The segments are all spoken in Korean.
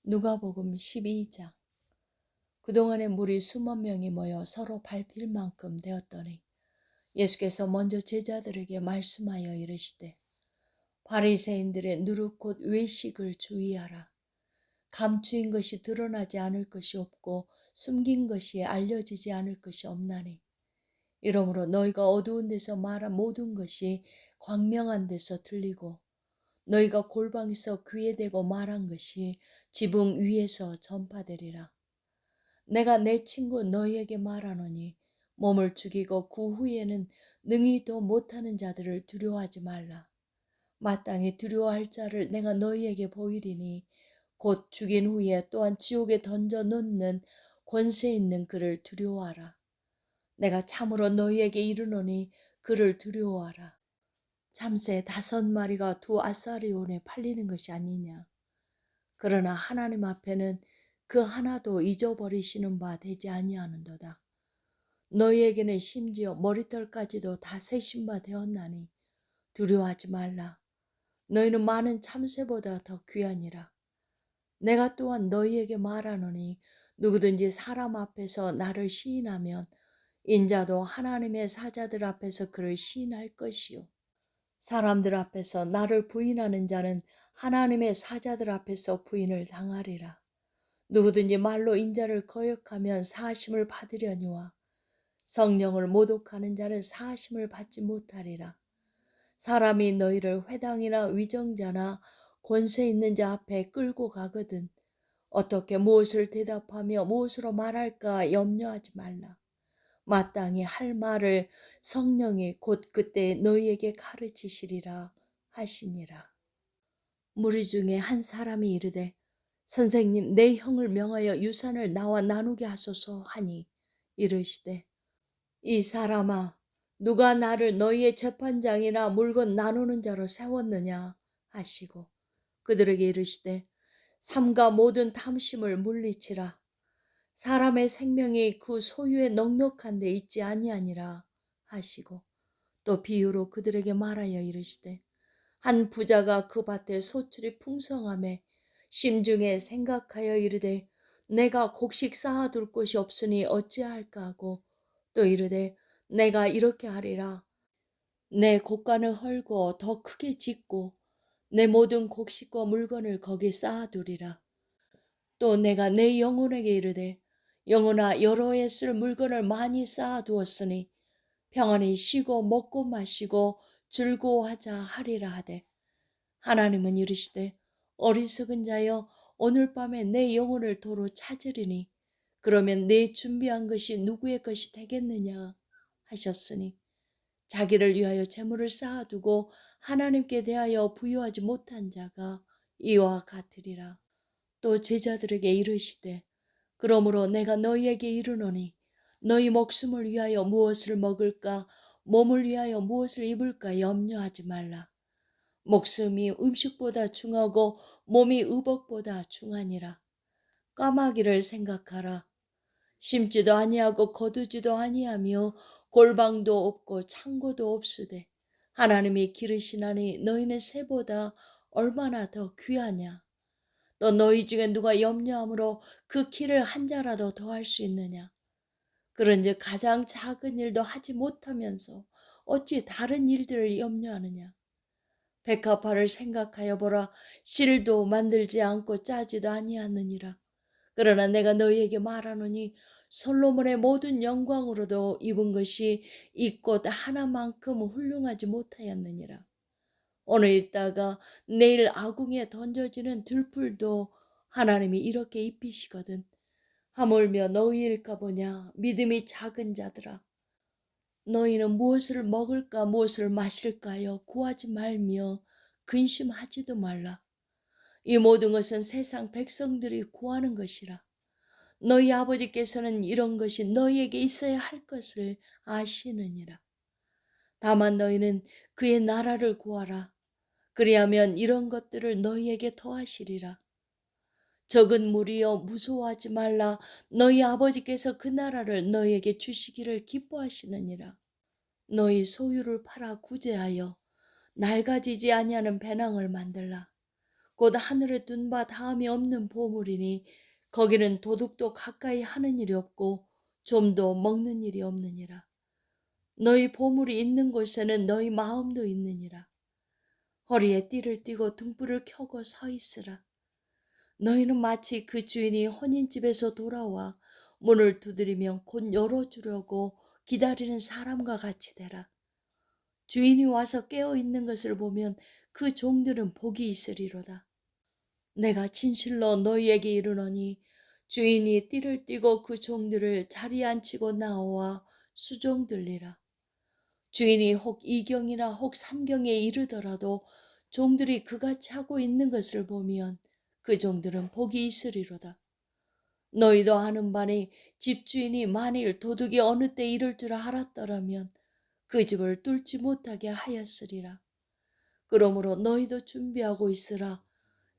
누가복음 12장. 그동안에 무리 수만 명이 모여 서로 밟힐 만큼 되었더니 예수께서 먼저 제자들에게 말씀하여 이르시되, 바리새인들의 누룩 곧 외식을 주의하라. 감추인 것이 드러나지 않을 것이 없고 숨긴 것이 알려지지 않을 것이 없나니, 이러므로 너희가 어두운 데서 말한 모든 것이 광명한 데서 들리고, 너희가 골방에서 귀에 대고 말한 것이 지붕 위에서 전파되리라. 내가 내 친구 너희에게 말하노니, 몸을 죽이고 그 후에는 능히 더 못하는 자들을 두려워하지 말라. 마땅히 두려워할 자를 내가 너희에게 보이리니, 곧 죽인 후에 또한 지옥에 던져 넣는 권세 있는 그를 두려워하라. 내가 참으로 너희에게 이르노니 그를 두려워하라. 참새 5마리가 두 아사리온에 팔리는 것이 아니냐. 그러나 하나님 앞에는 그 하나도 잊어버리시는 바 되지 아니하는도다. 너희에게는 심지어 머리털까지도 다 세신 바 되었나니 두려워하지 말라. 너희는 많은 참새보다 더 귀하니라. 내가 또한 너희에게 말하노니, 누구든지 사람 앞에서 나를 시인하면 인자도 하나님의 사자들 앞에서 그를 시인할 것이요, 사람들 앞에서 나를 부인하는 자는 하나님의 사자들 앞에서 부인을 당하리라. 누구든지 말로 인자를 거역하면 사하심을 받으려니와 성령을 모독하는 자는 사하심을 받지 못하리라. 사람이 너희를 회당이나 위정자나 권세 있는 자 앞에 끌고 가거든 어떻게 무엇을 대답하며 무엇으로 말할까 염려하지 말라. 마땅히 할 말을 성령이 곧 그때 너희에게 가르치시리라 하시니라. 무리 중에 한 사람이 이르되, 선생님, 내 형을 명하여 유산을 나와 나누게 하소서 하니, 이르시되, 이 사람아, 누가 나를 너희의 재판장이나 물건 나누는 자로 세웠느냐 하시고, 그들에게 이르시되, 삼가 모든 탐심을 물리치라. 사람의 생명이 그 소유에 넉넉한 데 있지 아니하니라 하시고, 또 비유로 그들에게 말하여 이르시되, 한 부자가 그 밭에 소출이 풍성함에 심중에 생각하여 이르되, 내가 곡식 쌓아둘 곳이 없으니 어찌할까 하고, 또 이르되, 내가 이렇게 하리라. 내 곡간을 헐고 더 크게 짓고 내 모든 곡식과 물건을 거기 쌓아두리라. 또 내가 내 영혼에게 이르되, 영혼아, 여러 해 쓸 물건을 많이 쌓아두었으니 평안히 쉬고 먹고 마시고 즐거워하자 하리라 하되, 하나님은 이르시되, 어리석은 자여, 오늘 밤에 내 영혼을 도로 찾으리니 그러면 내 준비한 것이 누구의 것이 되겠느냐 하셨으니, 자기를 위하여 재물을 쌓아두고 하나님께 대하여 부여하지 못한 자가 이와 같으리라. 또 제자들에게 이르시되, 그러므로 내가 너희에게 이르노니, 너희 목숨을 위하여 무엇을 먹을까, 몸을 위하여 무엇을 입을까 염려하지 말라. 목숨이 음식보다 중하고 몸이 의복보다 중하니라. 까마귀를 생각하라. 심지도 아니하고 거두지도 아니하며 골방도 없고 창고도 없으되 하나님이 기르시나니 너희는 새보다 얼마나 더 귀하냐. 또 너희 중에 누가 염려함으로 그 키를 한 자라도 더할 수 있느냐. 그런즉 가장 작은 일도 하지 못하면서 어찌 다른 일들을 염려하느냐. 백합화를 생각하여 보라. 실도 만들지 않고 짜지도 아니하느니라. 그러나 내가 너희에게 말하노니, 솔로몬의 모든 영광으로도 입은 것이 이 꽃 하나만큼 훌륭하지 못하였느니라. 오늘 읽다가 내일 아궁이에 던져지는 들풀도 하나님이 이렇게 입히시거든. 하물며 너희일까 보냐, 믿음이 작은 자들아. 너희는 무엇을 먹을까 무엇을 마실까요 구하지 말며 근심하지도 말라. 이 모든 것은 세상 백성들이 구하는 것이라. 너희 아버지께서는 이런 것이 너희에게 있어야 할 것을 아시느니라. 다만 너희는 그의 나라를 구하라. 그리하면 이런 것들을 너희에게 더하시리라. 적은 무리여, 무서워하지 말라. 너희 아버지께서 그 나라를 너희에게 주시기를 기뻐하시느니라. 너희 소유를 팔아 구제하여 낡아지지 아니하는 배낭을 만들라. 곧 하늘에 둔 바 다음이 없는 보물이니 거기는 도둑도 가까이 하는 일이 없고 좀도 먹는 일이 없느니라. 너희 보물이 있는 곳에는 너희 마음도 있느니라. 허리에 띠를 띠고 등불을 켜고 서 있으라. 너희는 마치 그 주인이 혼인집에서 돌아와 문을 두드리면 곧 열어주려고 기다리는 사람과 같이 되라. 주인이 와서 깨어 있는 것을 보면 그 종들은 복이 있으리로다. 내가 진실로 너희에게 이르노니 주인이 띠를 띠고 그 종들을 자리에 앉히고 나와 수종 들리라. 주인이 혹 이경이나 혹 삼경에 이르더라도 종들이 그같이 하고 있는 것을 보면 그 종들은 복이 있으리로다. 너희도 아는 바니 집주인이 만일 도둑이 어느 때 이를 줄 알았더라면 그 집을 뚫지 못하게 하였으리라. 그러므로 너희도 준비하고 있으라.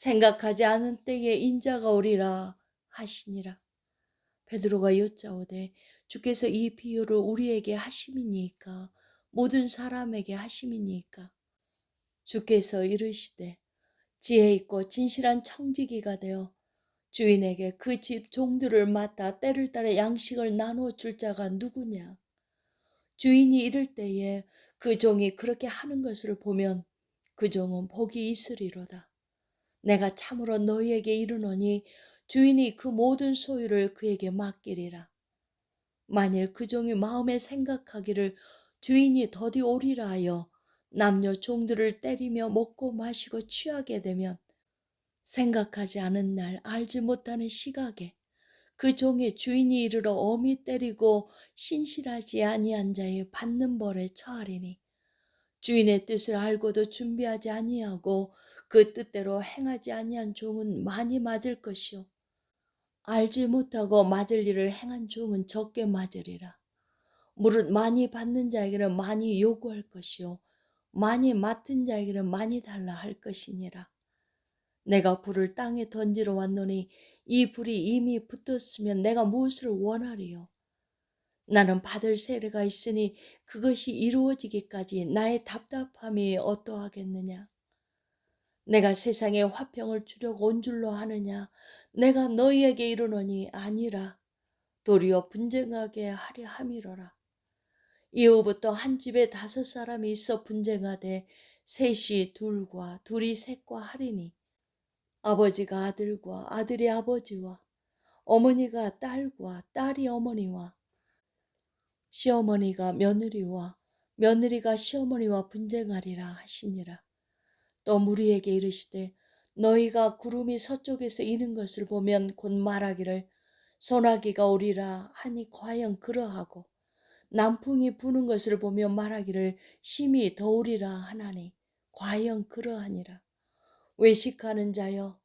생각하지 않은 때에 인자가 오리라 하시니라. 베드로가 여짜오되 주께서 이 비유를 우리에게 하심이니까 모든 사람에게 하심이니까. 주께서 이르시되 지혜 있고 진실한 청지기가 되어 주인에게 그 집 종들을 맡아 때를 따라 양식을 나누어 줄 자가 누구냐. 주인이 이를 때에 그 종이 그렇게 하는 것을 보면 그 종은 복이 있으리로다. 내가 참으로 너희에게 이르노니 주인이 그 모든 소유를 그에게 맡기리라. 만일 그 종이 마음에 생각하기를 주인이 더디 오리라 하여 남녀 종들을 때리며 먹고 마시고 취하게 되면 생각하지 않은 날 알지 못하는 시각에 그 종의 주인이 이르러 엄히 때리고 신실하지 아니한 자의 받는 벌에 처하리니 주인의 뜻을 알고도 준비하지 아니하고 그 뜻대로 행하지 아니한 종은 많이 맞을 것이요 알지 못하고 맞을 일을 행한 종은 적게 맞으리라. 무릇 많이 받는 자에게는 많이 요구할 것이요 많이 맡은 자에게는 많이 달라 할 것이니라. 내가 불을 땅에 던지러 왔노니 이 불이 이미 붙었으면 내가 무엇을 원하리요. 나는 받을 세례가 있으니 그것이 이루어지기까지 나의 답답함이 어떠하겠느냐. 내가 세상에 화평을 주려고 온 줄로 하느냐. 내가 너희에게 이르노니 아니라 도리어 분쟁하게 하려 함이로라. 이후부터 한 집에 5사람이 있어 분쟁하되 셋이 둘과 둘이 셋과 하리니 아버지가 아들과 아들이 아버지와 어머니가 딸과 딸이 어머니와 시어머니가 며느리와 며느리가 시어머니와 분쟁하리라 하시니라. 또 무리에게 이르시되 너희가 구름이 서쪽에서 이는 것을 보면 곧 말하기를 소나기가 오리라 하니 과연 그러하고 남풍이 부는 것을 보며 말하기를 심히 더우리라 하나니 과연 그러하니라. 외식하는 자여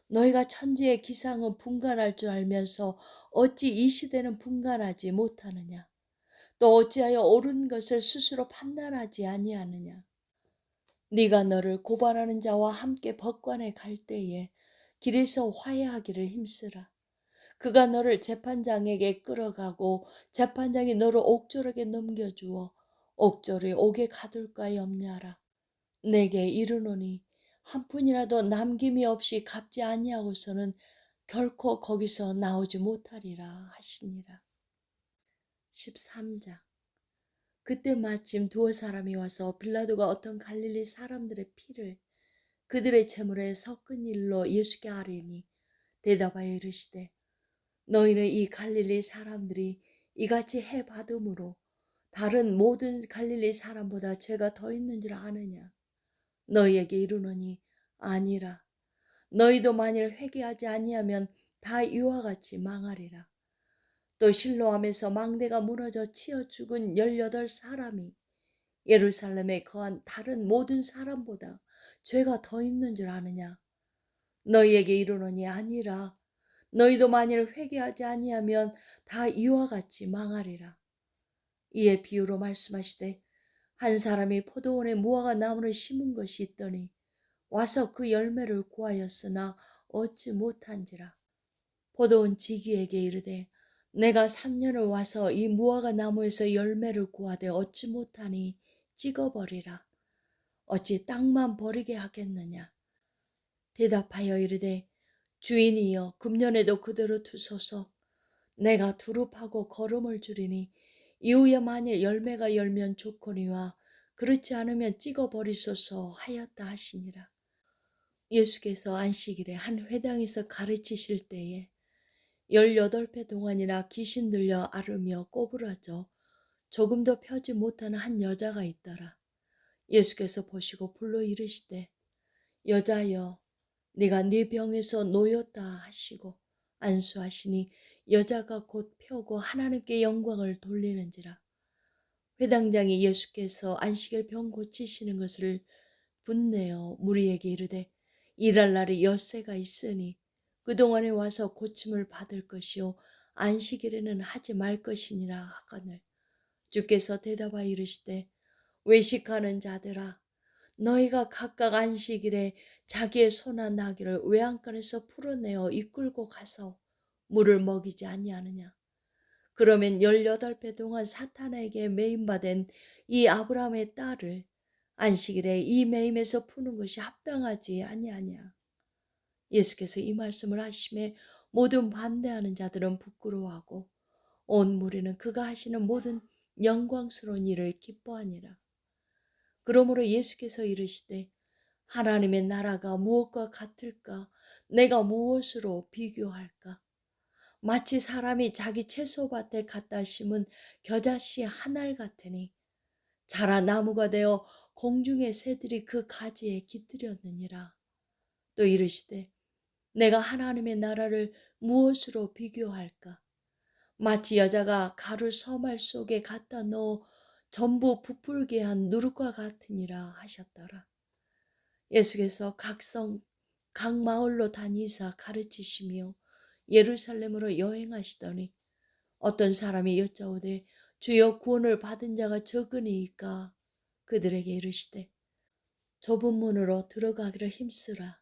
너희가 천지의 기상은 분간할 줄 알면서 어찌 이 시대는 분간하지 못하느냐. 또 어찌하여 옳은 것을 스스로 판단하지 아니하느냐. 네가 너를 고발하는 자와 함께 법관에 갈 때에 길에서 화해하기를 힘쓰라. 그가 너를 재판장에게 끌어가고 재판장이 너를 옥졸에게 넘겨주어 옥졸이 옥에 가둘까 염려하라. 내게 이르노니 한 푼이라도 남김이 없이 갚지 아니하고서는 결코 거기서 나오지 못하리라 하시니라. 13장. 그때 마침 두어 사람이 와서 빌라도가 어떤 갈릴리 사람들의 피를 그들의 재물에 섞은 일로 예수께 아뢰니 대답하여 이르시되 너희는 이 갈릴리 사람들이 이같이 해 받음으로 다른 모든 갈릴리 사람보다 죄가 더 있는 줄 아느냐. 너희에게 이르노니 아니라. 너희도 만일 회개하지 아니하면 다 이와 같이 망하리라. 또 실로암에서 망대가 무너져 치어 죽은 18사람이 예루살렘에 거한 다른 모든 사람보다 죄가 더 있는 줄 아느냐. 너희에게 이르노니 아니라. 너희도 만일 회개하지 아니하면 다 이와 같이 망하리라. 이에 비유로 말씀하시되 한 사람이 포도원에 무화과 나무를 심은 것이 있더니 와서 그 열매를 구하였으나 얻지 못한지라. 포도원 지기에게 이르되 내가 3년을 와서 이 무화과 나무에서 열매를 구하되 얻지 못하니 찍어버리라. 어찌 땅만 버리게 하겠느냐. 대답하여 이르되 주인이여 금년에도 그대로 두소서. 내가 두릅하고 거름을 주리니 이후에 만일 열매가 열면 좋거니와 그렇지 않으면 찍어 버리소서 하였다 하시니라. 예수께서 안식일에 한 회당에서 가르치실 때에 18배 동안이나 귀신 들려 앓으며 꼬부라져 조금도 펴지 못하는 한 여자가 있더라. 예수께서 보시고 불러 이르시되 여자여 네가 네 병에서 놓였다 하시고 안수하시니 여자가 곧 펴고 하나님께 영광을 돌리는지라. 회당장이 예수께서 안식일 병 고치시는 것을 분내어 무리에게 이르되 일할 날이 엿새가 있으니 그동안에 와서 고침을 받을 것이요 안식일에는 하지 말 것이니라 하거늘 주께서 대답하여 이르시되 외식하는 자들아 너희가 각각 안식일에 자기의 소나 나귀를 외양간에서 풀어내어 이끌고 가서 물을 먹이지 아니하느냐. 그러면 18배 동안 사탄에게 매임받은 이 아브라함의 딸을 안식일에 이 매임에서 푸는 것이 합당하지 아니하냐. 예수께서 이 말씀을 하심에 모든 반대하는 자들은 부끄러워하고 온 무리는 그가 하시는 모든 영광스러운 일을 기뻐하니라. 그러므로 예수께서 이르시되 하나님의 나라가 무엇과 같을까? 내가 무엇으로 비교할까? 마치 사람이 자기 채소밭에 갖다 심은 겨자씨 한 알 같으니 자라 나무가 되어 공중의 새들이 그 가지에 깃들였느니라. 또 이르시되 내가 하나님의 나라를 무엇으로 비교할까? 마치 여자가 가루 서말 속에 갖다 넣어 전부 부풀게 한 누룩과 같으니라 하셨더라. 예수께서 각 마을로 다니사 가르치시며 예루살렘으로 여행하시더니 어떤 사람이 여짜오되 주여 구원을 받은 자가 적으니이까 그들에게 이르시되 좁은 문으로 들어가기를 힘쓰라.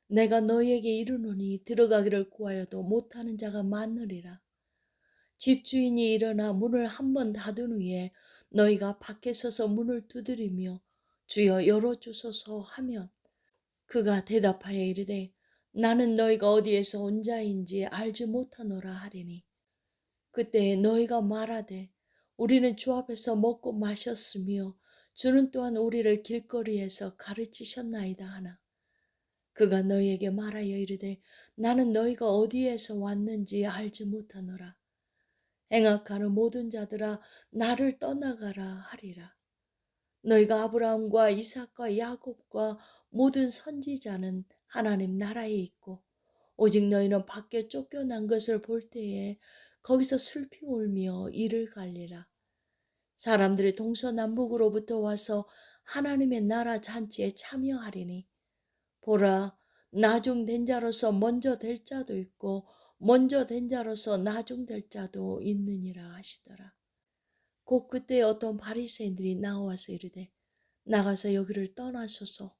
내가 너희에게 이르노니 들어가기를 구하여도 못하는 자가 많으리라. 집주인이 일어나 문을 한 번 닫은 후에 너희가 밖에 서서 문을 두드리며 주여 열어주소서 하면 그가 대답하여 이르되 나는 너희가 어디에서 온 자인지 알지 못하노라 하리니 그때 너희가 말하되 우리는 주 앞에서 먹고 마셨으며 주는 또한 우리를 길거리에서 가르치셨나이다 하나 그가 너희에게 말하여 이르되 나는 너희가 어디에서 왔는지 알지 못하노라. 행악하는 모든 자들아 나를 떠나가라 하리라. 너희가 아브라함과 이삭과 야곱과 모든 선지자는 하나님 나라에 있고 오직 너희는 밖에 쫓겨난 것을 볼 때에 거기서 슬피 울며 이를 갈리라. 사람들이 동서남북으로부터 와서 하나님의 나라 잔치에 참여하리니 보라 나중된 자로서 먼저 될 자도 있고 먼저 된 자로서 나중될 자도 있느니라 하시더라. 곧 그때 어떤 바리새인들이 나와서 이르되 나가서 여기를 떠나소서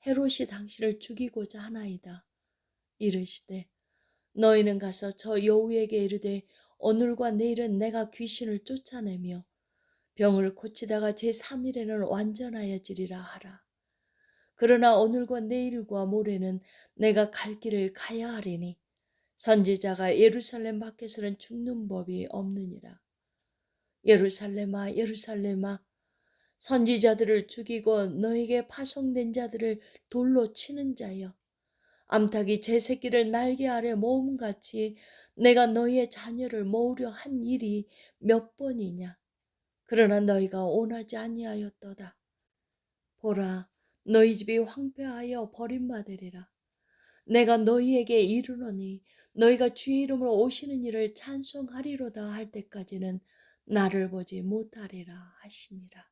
헤롯이 당신을 죽이고자 하나이다. 이르시되 너희는 가서 저 여우에게 이르되 오늘과 내일은 내가 귀신을 쫓아내며 병을 고치다가 제3일에는 완전하여지리라 하라. 그러나 오늘과 내일과 모레는 내가 갈 길을 가야 하리니 선지자가 예루살렘 밖에서는 죽는 법이 없느니라. 예루살렘아 예루살렘아 선지자들을 죽이고 너에게 파송된 자들을 돌로 치는 자여 암탉이 제 새끼를 날개 아래 모음같이 내가 너희의 자녀를 모으려 한 일이 몇 번이냐. 그러나 너희가 원하지 아니하였도다. 보라 너희 집이 황폐하여 버림받으리라. 내가 너희에게 이르노니 너희가 주의 이름으로 오시는 일을 찬송하리로다 할 때까지는 나를 보지 못하리라 하시니라.